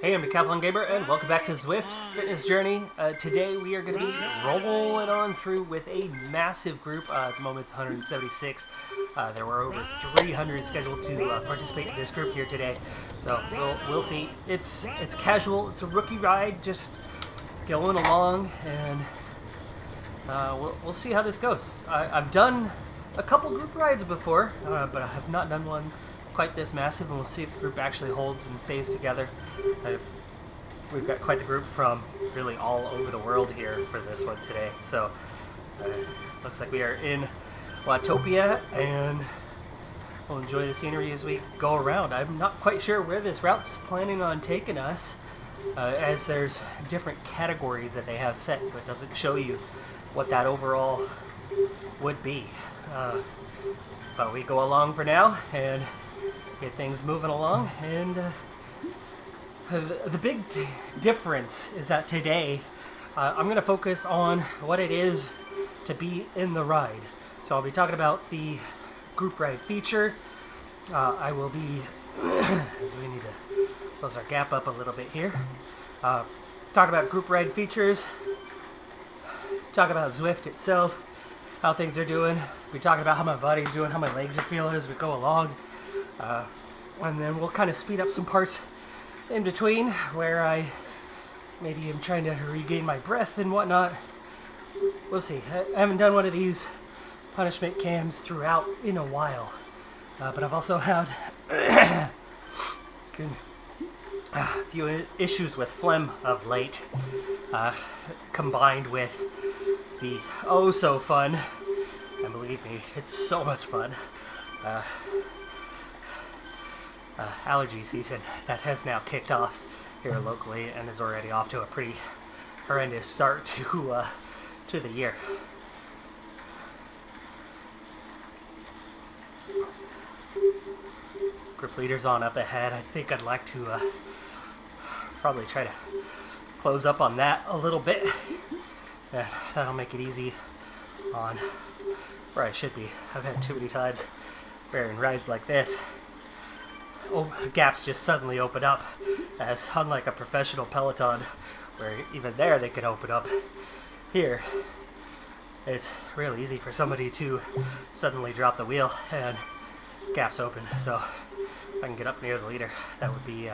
Hey, I'm Decathlon Gamer, and welcome back to Zwift Fitness Journey. Today we are going to be rolling on through with a massive group. At the moment, it's 176. There were over 300 scheduled to participate in this group here today. So we'll see. It's casual. It's a rookie ride, just going along, and we'll see how this goes. I've done a couple group rides before, but I have not done one quite this massive, and we'll see if the group actually holds and stays together. We've got quite the group from really all over the world here for this one today. So looks like we are in Watopia, and we'll enjoy the scenery as we go around. I'm not quite sure where this route's planning on taking us, as there's different categories that they have set, so it doesn't show you what that overall would be. But we go along for now and get things moving along. And the big difference is that today I'm going to focus on what it is to be in the ride. So I'll be talking about the group ride feature. I will be we need to close our gap up a little bit here. Talk about group ride features, talk about Zwift itself, how things are doing. We talk about how my body's doing, how my legs are feeling as we go along. And then we'll kind of speed up some parts in between where I maybe am trying to regain my breath and whatnot. We'll see. I haven't done one of these punishment cams throughout in a while. But I've also had excuse me, a few issues with phlegm of late, combined with the oh so fun, and believe me, it's so much fun, allergy season that has now kicked off here locally and is already off to a pretty horrendous start to the year. Group leaders on up ahead. I think I'd like to probably try to close up on that a little bit. Yeah, that'll make it easy on where I should be. I've had too many times where in rides like this, gaps just suddenly open up, as unlike a professional Peloton where even there they can open up, here it's real easy for somebody to suddenly drop the wheel and gaps open. So if I can get up near the leader, that would be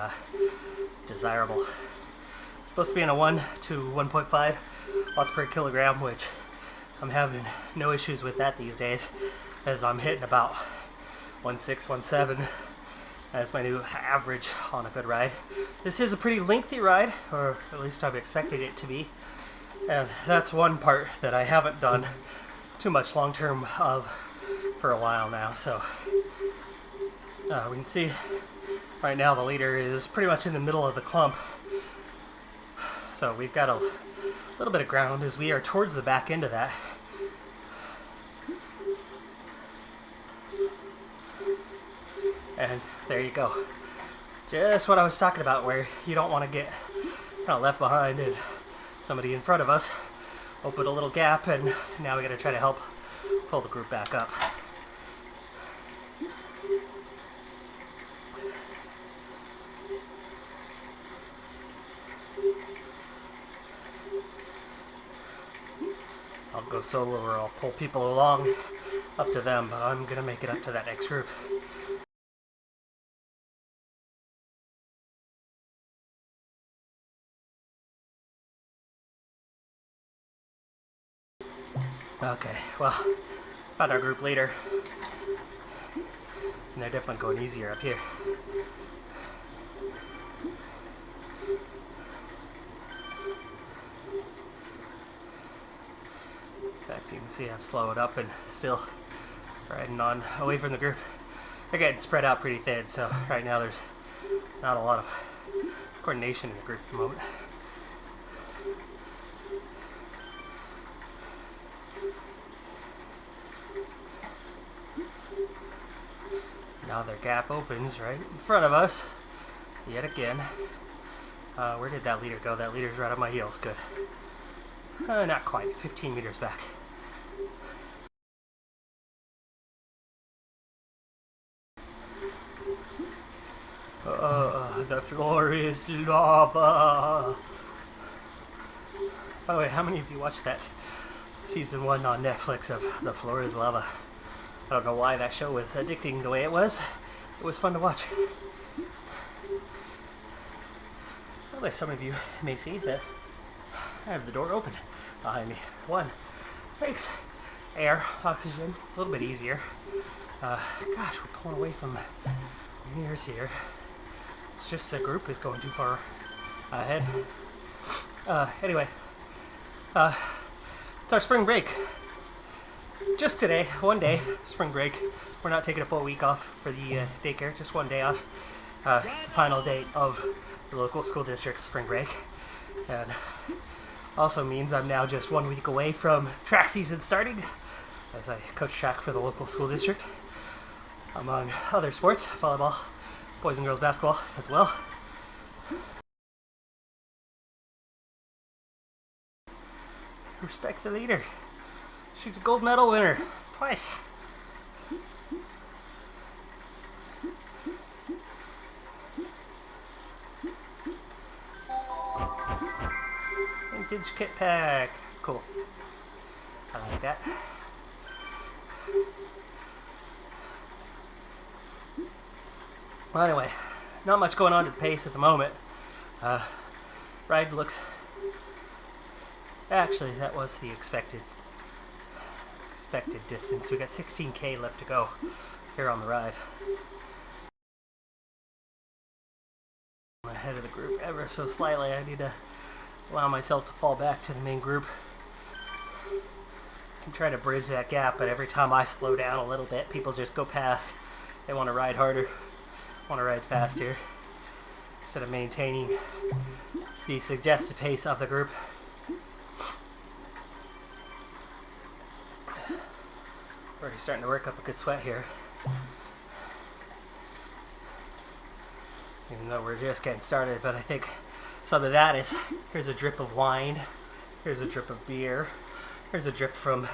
desirable. Supposed to be in a 1 to 1.5 watts per kilogram, which I'm having no issues with that these days, as I'm hitting about 1.6, 1.7 as my new average on a good ride. This is a pretty lengthy ride, or at least I've expected it to be, and that's one part that I haven't done too much long-term of for a while now. So we can see right now the leader is pretty much in the middle of the clump, so we've got a little bit of ground as we are towards the back end of that. And there you go. Just what I was talking about, where you don't want to get kind of left behind and somebody in front of us opened a little gap, and now we got to try to help pull the group back up. I'll go solo or I'll pull people along, up to them, but I'm gonna make it up to that next group. Okay, well, found our group leader, and they're definitely going easier up here. In fact, you can see I'm slowing up and still riding on away from the group. They're getting spread out pretty thin, so right now there's not a lot of coordination in the group at the moment. Now their gap opens right in front of us, yet again. Where did that leader go? That leader's right on my heels. Good. Not quite. 15 meters back. The floor is lava. By the way, how many of you watched that season 1 on Netflix of The Floor is Lava? I don't know why that show was addicting the way it was. It was fun to watch. Well, some of you may see that I have the door open behind me. One, makes air, oxygen, a little bit easier. Gosh, we're pulling away from mirrors here. It's just the group is going too far ahead. Anyway, it's our spring break. Just today, one day, spring break. We're not taking a full week off for the daycare, just one day off. It's the final date of the local school district's spring break. And also means I'm now just 1 week away from track season starting, as I coach track for the local school district, among other sports, volleyball, boys and girls basketball as well. Respect the leader. She's a gold medal winner, twice. Vintage kit pack. Cool. I like that. Well, anyway, not much going on to the pace at the moment. Ride looks... Actually, that was the expected distance. We got 16K left to go here on the ride. I'm ahead of the group ever so slightly. I need to allow myself to fall back to the main group. I'm trying to bridge that gap, but every time I slow down a little bit, people just go past. They want to ride harder, want to ride faster, instead of maintaining the suggested pace of the group. Already starting to work up a good sweat here. Even though we're just getting started, but I think some of that is, here's a drip of wine, here's a drip of beer, here's a drip from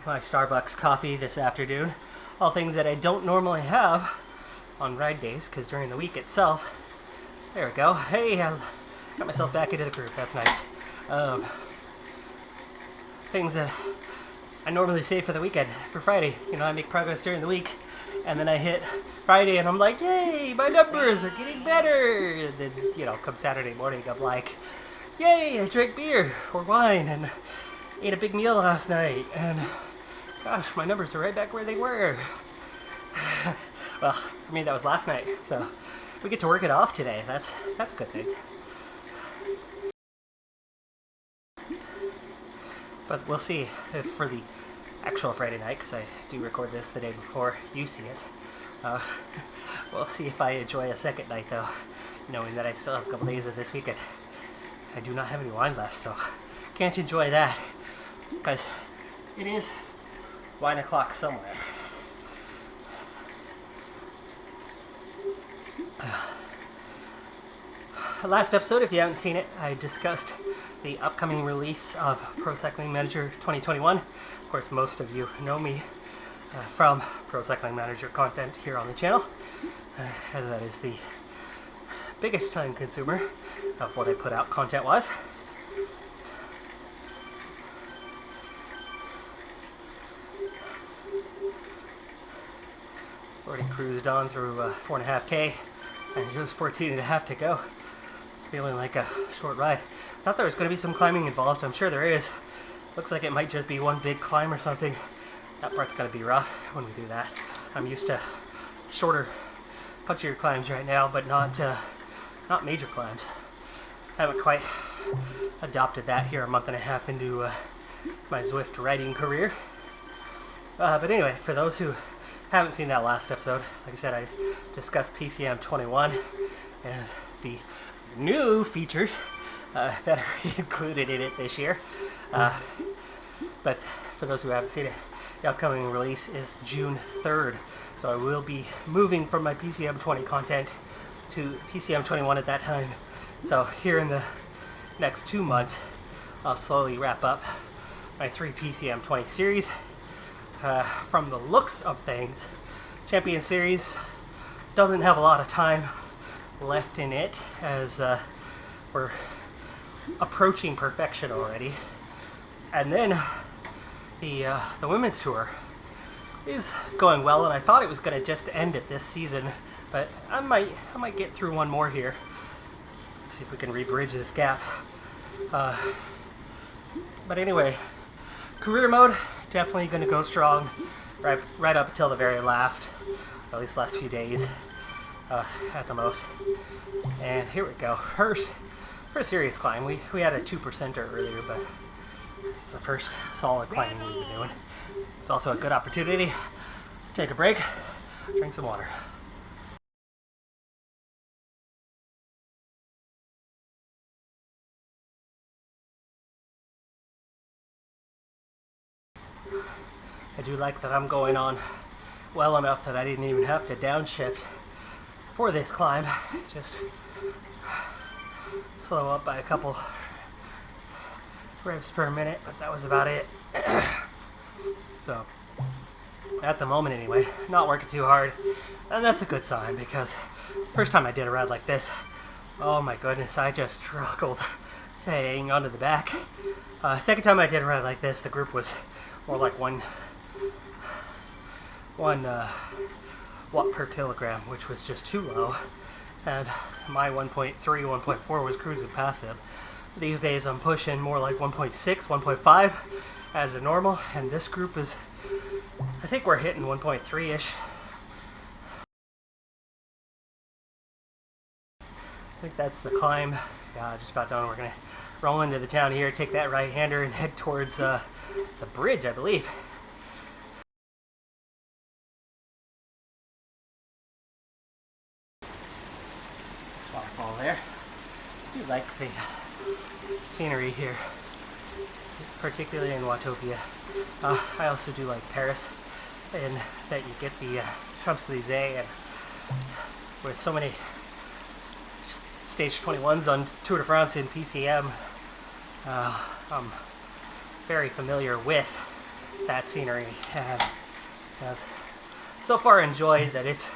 my Starbucks coffee this afternoon. All things that I don't normally have on ride days, because during the week itself, there we go. Hey, I got myself back into the group, that's nice. Things that I normally save for the weekend, for Friday. You know, I make progress during the week, and then I hit Friday, and I'm like, yay, my numbers are getting better. And then, you know, come Saturday morning, I'm like, yay, I drank beer or wine, and ate a big meal last night, and gosh, my numbers are right back where they were. Well, for me, that was last night, so we get to work it off today. That's a good thing. But we'll see if for the actual Friday night, because I do record this the day before you see it. We'll see if I enjoy a second night, though, knowing that I still have a couple days of this weekend. I do not have any wine left, so can't enjoy that, because it is wine o'clock somewhere. Last episode, if you haven't seen it, I discussed the upcoming release of Pro Cycling Manager 2021. Of course, most of you know me from Pro Cycling Manager content here on the channel, as that is the biggest time consumer of what I put out content-wise. Already cruised on through 4.5K, and just 14.5 to go. It's feeling like a short ride. Thought there was going to be some climbing involved. I'm sure there is. Looks like it might just be one big climb or something. That part's going to be rough when we do that. I'm used to shorter, punchier climbs right now, but not major climbs. I haven't quite adopted that here a month and a half into my Zwift riding career. But anyway, for those who haven't seen that last episode, like I said, I discussed PCM 21 and the new features that are included in it this year. But for those who haven't seen it, the upcoming release is June 3rd. So I will be moving from my PCM 20 content to PCM 21 at that time. So here in the next 2 months, I'll slowly wrap up my 3 PCM 20 series. From the looks of things, Champion Series doesn't have a lot of time left in it, as we're approaching perfection already. And then the women's tour is going well, and I thought it was going to just end at this season, but I might get through one more here. Let's see if we can re-bridge this gap. But anyway, career mode, definitely going to go strong right up until the very last, at least last few days at the most. And here we go. First serious climb. We had a 2%er earlier, but it's the first solid climbing we've been doing. It's also a good opportunity to take a break, drink some water. I do like that I'm going on well enough that I didn't even have to downshift for this climb. Just slow up by a couple revs per minute, but that was about it. So, at the moment anyway, not working too hard, and that's a good sign, because first time I did a ride like this, oh my goodness, I just struggled to hang onto the back. Second time I did a ride like this, the group was more like one watt per kilogram, which was just too low, and my 1.3, 1.4 was cruising past it. These days I'm pushing more like 1.6, 1.5 as a normal, and this group is, I think we're hitting 1.3-ish. I think that's the climb. Yeah, just about done. We're gonna roll into the town here, take that right-hander, and head towards the bridge, I believe. This waterfall there. I do like the scenery here, particularly in Watopia. I also do like Paris, and that you get the Champs-Élysées, and with so many stage 21s on Tour de France in PCM, I'm very familiar with that scenery, and so far enjoyed that it's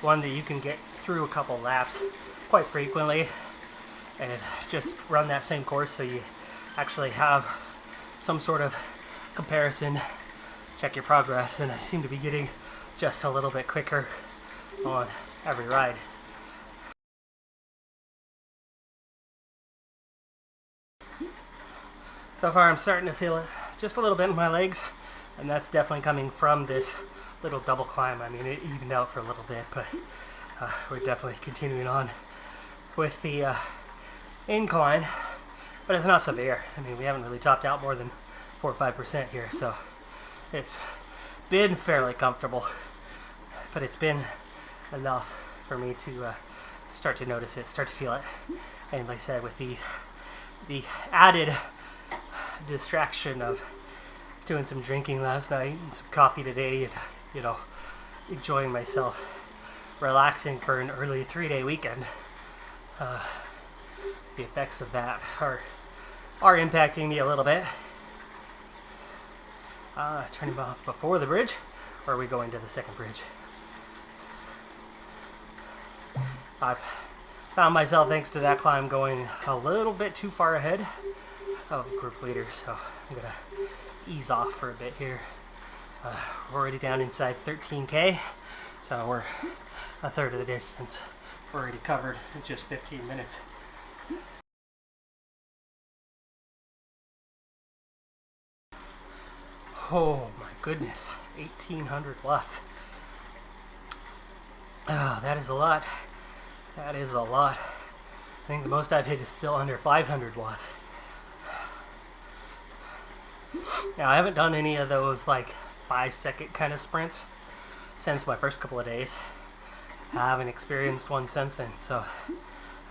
one that you can get through a couple laps quite frequently and just run that same course, so you actually have some sort of comparison, check your progress, and I seem to be getting just a little bit quicker on every ride. So far I'm starting to feel it just a little bit in my legs, and that's definitely coming from this little double climb. I mean, it evened out for a little bit, but we're definitely continuing on with the incline, but it's not severe. I mean, we haven't really topped out more than 4 or 5% here, so it's been fairly comfortable, but it's been enough for me to start to notice it, start to feel it. And like I said, with the added distraction of doing some drinking last night and some coffee today, and you know, enjoying myself, relaxing for an early 3-day weekend, the effects of that are impacting me a little bit. Turning off before the bridge, or are we going to the second bridge? I've found myself, thanks to that climb, going a little bit too far ahead of group leader, so I'm gonna ease off for a bit here. We're already down inside 13K, so we're a third of the distance already covered in just 15 minutes. Oh my goodness, 1800 watts. Oh, that is a lot. That is a lot. I think the most I've hit is still under 500 watts. Now, I haven't done any of those like 5-second kind of sprints since my first couple of days. I haven't experienced one since then, so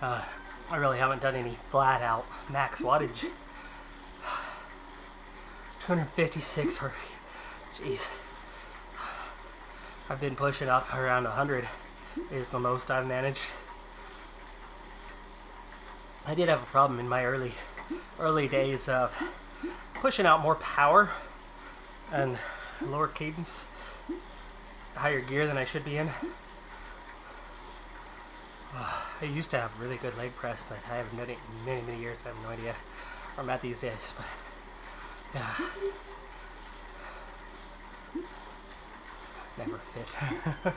I really haven't done any flat out max wattage. 256 or, jeez. I've been pushing up around 100 is the most I've managed. I did have a problem in my early days of pushing out more power and lower cadence, higher gear than I should be in. I used to have really good leg press, but I haven't done it in many, many years. I have no idea where I'm at these days. But yeah, never fit.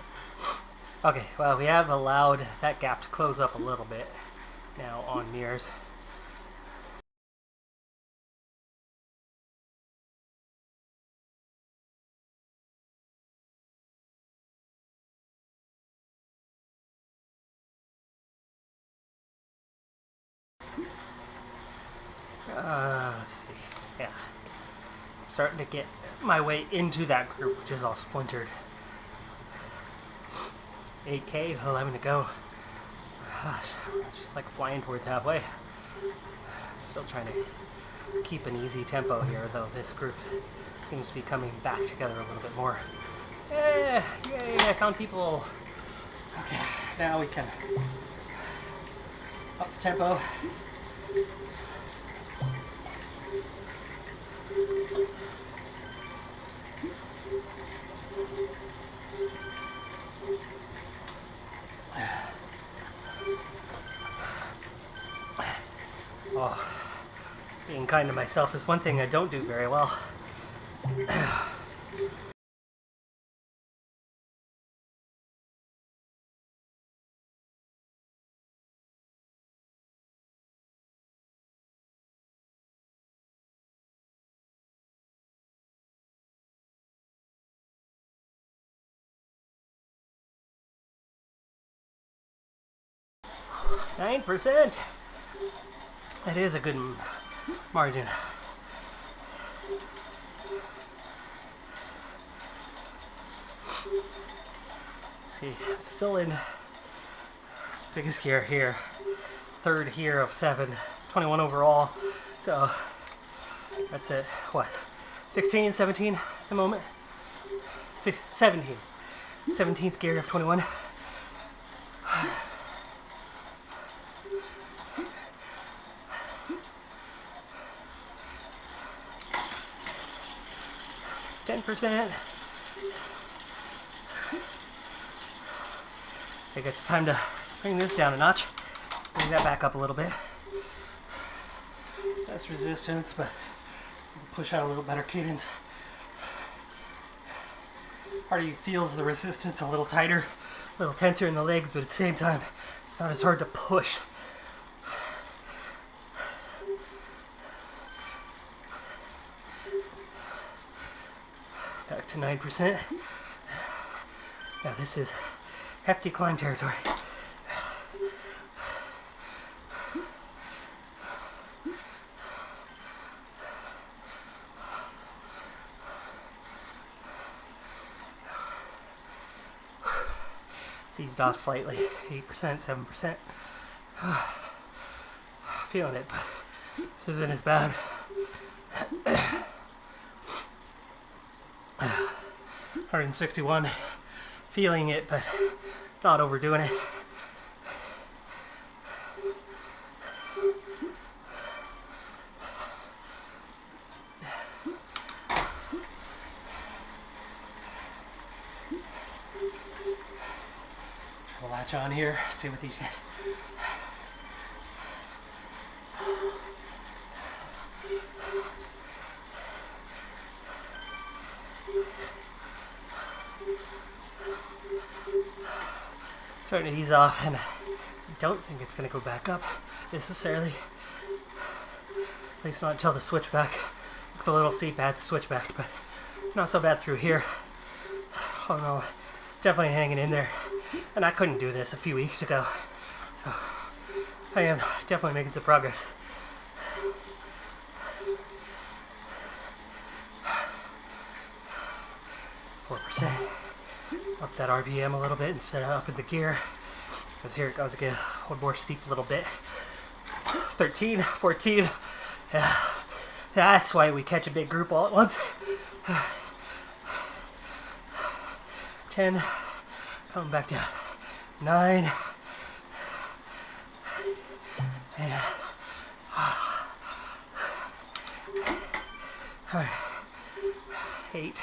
Okay, well, we have allowed that gap to close up a little bit now on mirrors. Let's see. Yeah, starting to get my way into that group, which is all splintered. 8K, 11 to go. Gosh, just like flying towards halfway. Still trying to keep an easy tempo here, though this group seems to be coming back together a little bit more. Yay, I found people. Okay, now we can up the tempo. Oh, being kind to myself is one thing I don't do very well. 9%. That is a good margin. Let's see, still in biggest gear here. Third here of 7, 21 overall. So that's it. What? 16, 17 at the moment? 17. 17th gear of 21. %. I think it's time to bring this down a notch. Bring that back up a little bit. Less resistance, but push out a little better cadence. Part of you feels the resistance a little tighter, a little tenser in the legs, but at the same time, it's not as hard to push. Back to 9%. Now this is hefty climb territory. It's eased off slightly, 8%, 7%. Feeling it, but this isn't as bad. 161, feeling it, but not overdoing it. We'll latch on here, stay with these guys. Starting to ease off, and I don't think it's going to go back up necessarily. At least not until the switchback. Looks a little steep at the switchback, but not so bad through here. Oh no, definitely hanging in there. And I couldn't do this a few weeks ago, so I am definitely making some progress. Up that RPM a little bit instead of up in the gear. Because here it goes again, one more steep little bit. 13, 14. Yeah, that's why we catch a big group all at once. 10, coming back down. 9, and 8.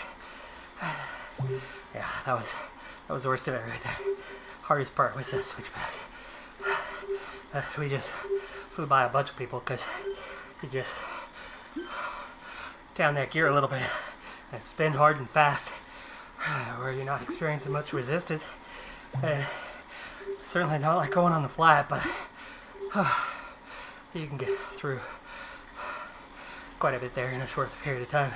Yeah, that was the worst of it right there. Hardest part was that switchback. We just flew by a bunch of people because you just down that gear a little bit and spin hard and fast where you're not experiencing much resistance. And certainly not like going on the flat, but you can get through quite a bit there in a short period of time.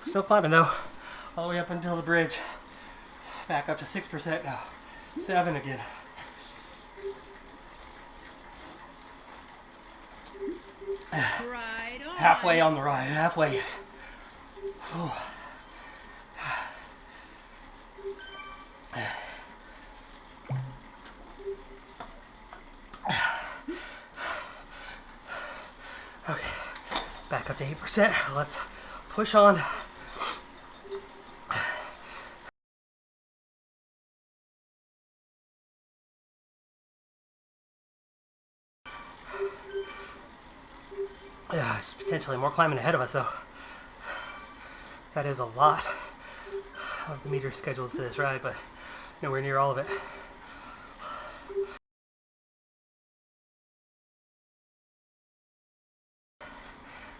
Still climbing though, all the way up until the bridge. Back up to 6% now. 7 again. Right on. Halfway on the ride, halfway. Oh. Okay, back up to 8%. Let's push on. There's potentially more climbing ahead of us though. That is a lot of the meters scheduled for this ride, but nowhere near all of it.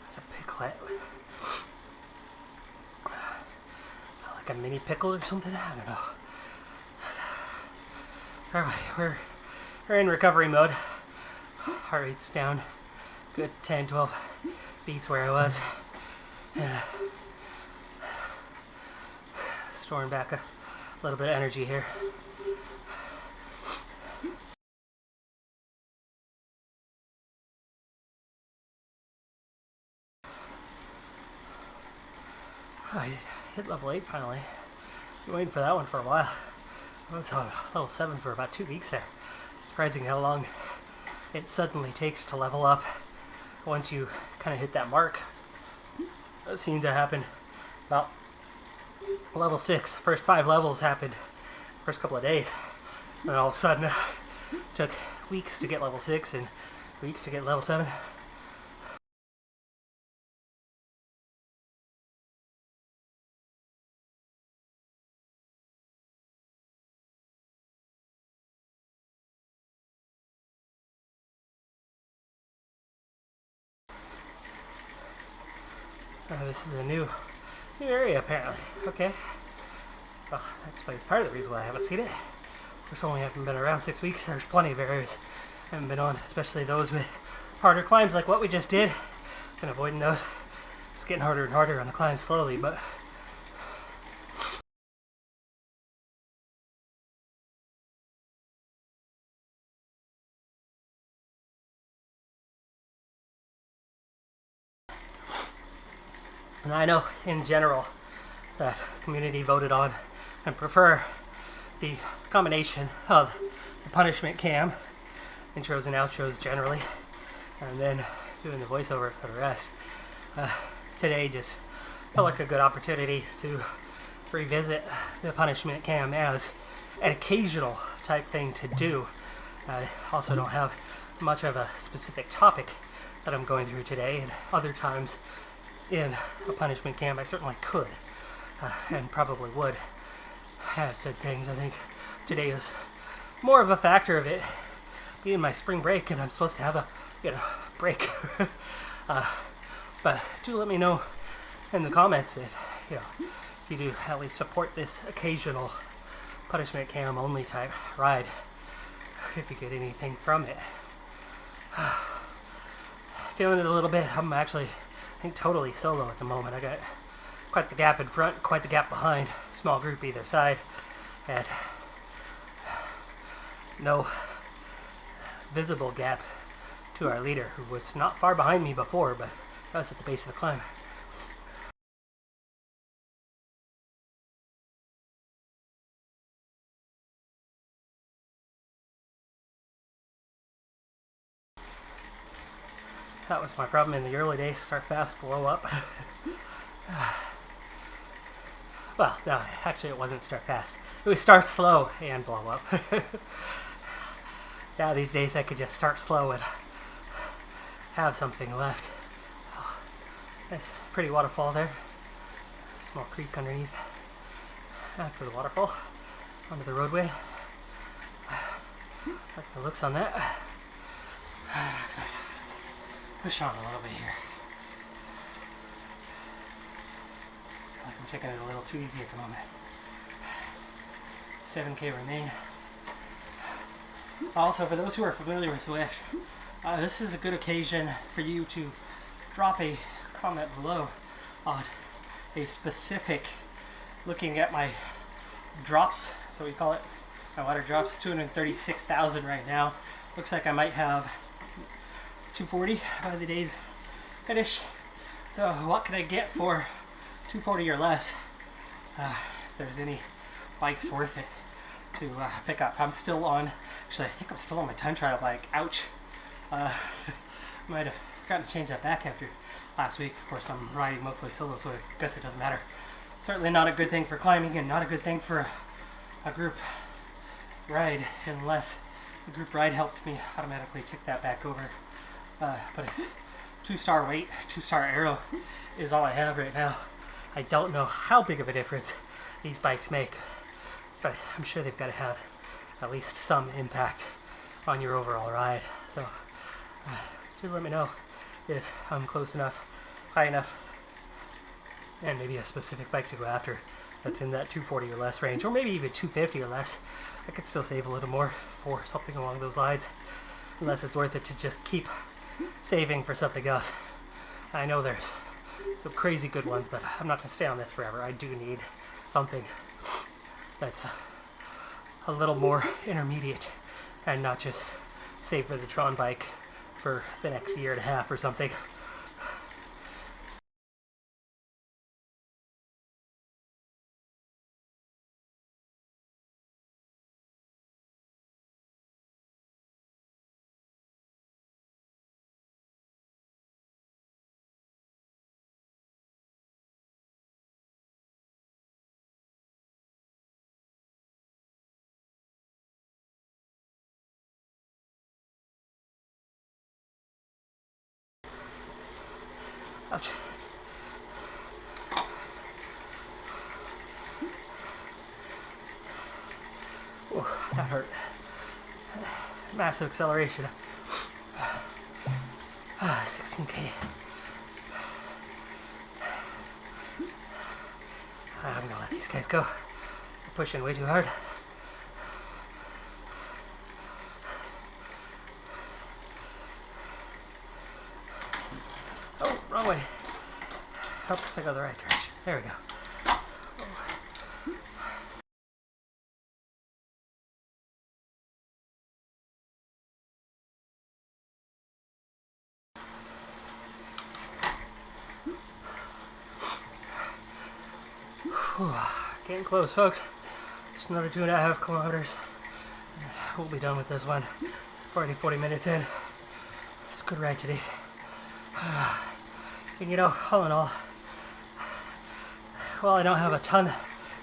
It's a picklet. Like a mini pickle or something? I don't know. Alright, we're in recovery mode. Heart rate's down. Good 10, 12 beats where I was. And storing back a little bit of energy here. I hit level 8 finally. Been waiting for that one for a while. I was on level 7 for about 2 weeks there. Surprising how long it suddenly takes to level up once you kind of hit that mark. That seemed to happen about level 6. First 5 levels happened first couple of days. And all of a sudden, it took weeks to get level 6 and weeks to get level 7. This is a new area apparently. Okay. Well, that explains part of the reason why I haven't seen it. Of course, only haven't been around 6 weeks. There's plenty of areas I haven't been on, especially those with harder climbs like what we just did. Been avoiding those. It's getting harder and harder on the climb slowly, but and I know in general that community voted on and prefer the combination of the punishment cam, intros and outros generally, and then doing the voiceover for the rest. Today just felt like a good opportunity to revisit the punishment cam as an occasional type thing to do. I also don't have much of a specific topic that I'm going through today, and other times in a punishment camp I certainly could and probably would have said things. I think today is more of a factor of it being my spring break and I'm supposed to have a break. But do let me know in the comments if you do at least support this occasional punishment cam only type ride, if you get anything from it. Feeling it a little bit. I'm actually I think totally solo at the moment. I got quite the gap in front, quite the gap behind, small group either side, and no visible gap to our leader, who was not far behind me before, but I was at the base of the climb. That was my problem in the early days. Start fast, blow up. Well, no, actually it wasn't start fast. It was start slow and blow up. Now these days I could just start slow and have something left. Oh, nice pretty waterfall there. Small creek underneath after the waterfall. onto the roadway. Like the looks on that. Push on a little bit here. Like I'm taking it a little too easy at the moment. 7K remain. Also, for those who are familiar with Zwift, this is a good occasion for you to drop a comment below on a specific, looking at my drops, so we call it, my water drops, 236,000 right now. Looks like I might have 240 by the day's finish. So what can I get for 240 or less? If there's any bikes worth it to pick up. I'm still on, actually I think I'm still on my time trial bike. Ouch. Might have forgotten to change that back after last week. Of course I'm riding mostly solo, so I guess it doesn't matter. Certainly not a good thing for climbing, and not a good thing for a group ride, unless the group ride helped me automatically tick that back over. But it's 2-star weight, 2-star aero is all I have right now. I don't know how big of a difference these bikes make, but I'm sure they've got to have at least some impact on your overall ride. So do let me know if I'm close enough, high enough, and maybe a specific bike to go after that's in that 240 or less range, or maybe even 250 or less. I could still save a little more for something along those lines, unless it's worth it to just keep saving for something else. I know there's some crazy good ones, but I'm not going to stay on this forever. I do need something that's a little more intermediate and not just save for the Tron bike for the next year and a half or something. Ouch. Oh, that hurt. Massive acceleration. 16K. I'm gonna let these guys go. They're pushing way too hard. Oh, wrong way. Helps if I go the right direction. There we go. Whew. Getting close, folks. Just another 2.5 kilometers. We'll be done with this one. Already 40 minutes in. It's a good ride today. And you know, all in all, while I don't have a ton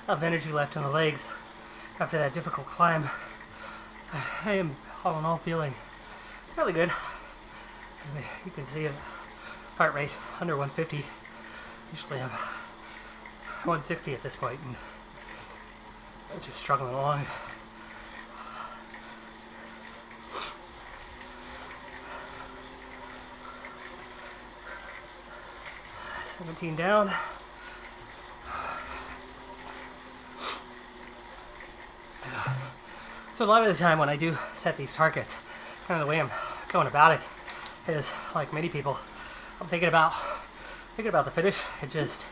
of energy left in the legs after that difficult climb, I am all in all feeling really good. You can see a heart rate under 150. Usually I'm 160 at this point, and I'm just struggling along. $17 down. So a lot of the time when I do set these targets, kind of the way I'm going about it is, like many people, I'm thinking about the finish and just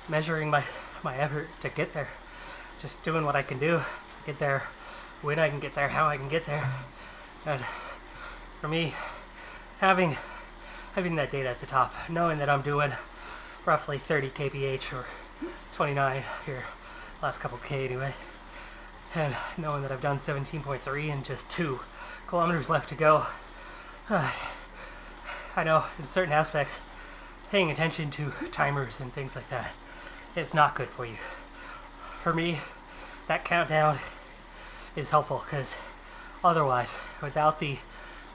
measuring my effort to get there. Just doing what I can do to get there, when I can get there, how I can get there. And for me, having that data at the top, knowing that I'm doing roughly 30 kph or 29 here, last couple K anyway, and knowing that I've done 17.3 and just 2 kilometers left to go, I know in certain aspects, paying attention to timers and things like that, it's not good for you. For me, that countdown is helpful, because otherwise, without the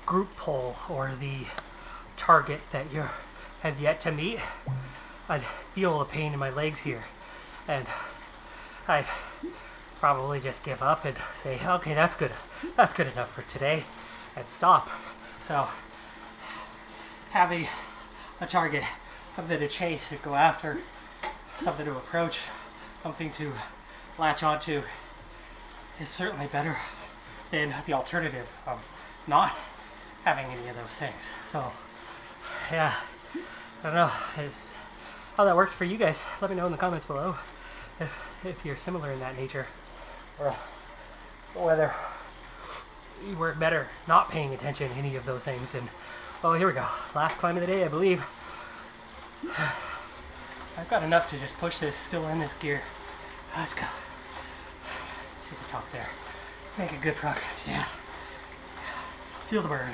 group poll or the target that you have yet to meet, I'd feel the pain in my legs here, and I'd probably just give up and say, okay, that's good enough for today, and stop. So having a target, something to chase, to go after, something to approach, something to latch onto is certainly better than the alternative of not having any of those things. So yeah, I don't know how that works for you guys. Let me know in the comments below if you're similar in that nature, or whether you work better not paying attention to any of those things. And well, here we go. Last climb of the day, I believe. I've got enough to just push this still in this gear. Let's go. See the top there. Making good progress. Yeah. Feel the burn.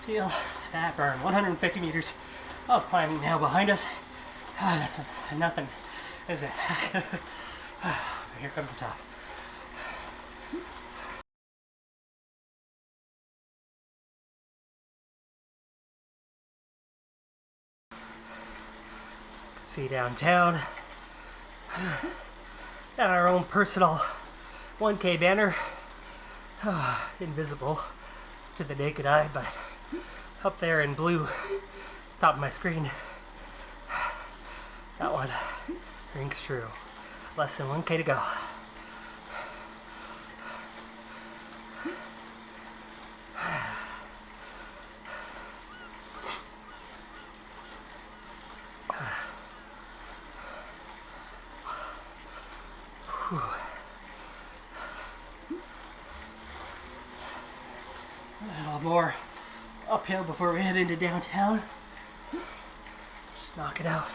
Feel that burn. 150 meters of climbing now behind us. That's nothing, is it? Here comes the top. See downtown. Got our own personal 1K banner. Invisible to the naked eye, but up there in blue, top of my screen. That one rings true. Less than 1K to go. A little more uphill before we head into downtown. Just knock it out.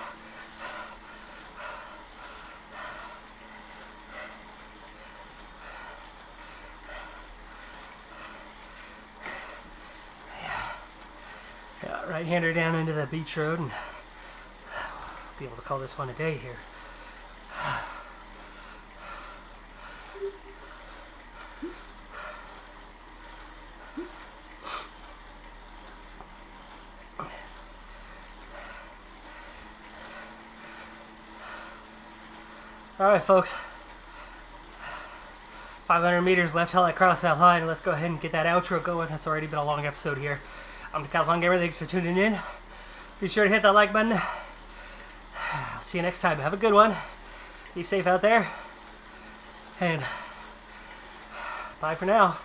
Yeah, right-hander down into the beach road, and we'll be able to call this one a day here. Alright folks, 500 meters left till I cross that line. Let's go ahead and get that outro going. It's already been a long episode here. I'm Decathlon Gamer, thanks for tuning in. Be sure to hit that like button. I'll see you next time. Have a good one. Be safe out there. And bye for now.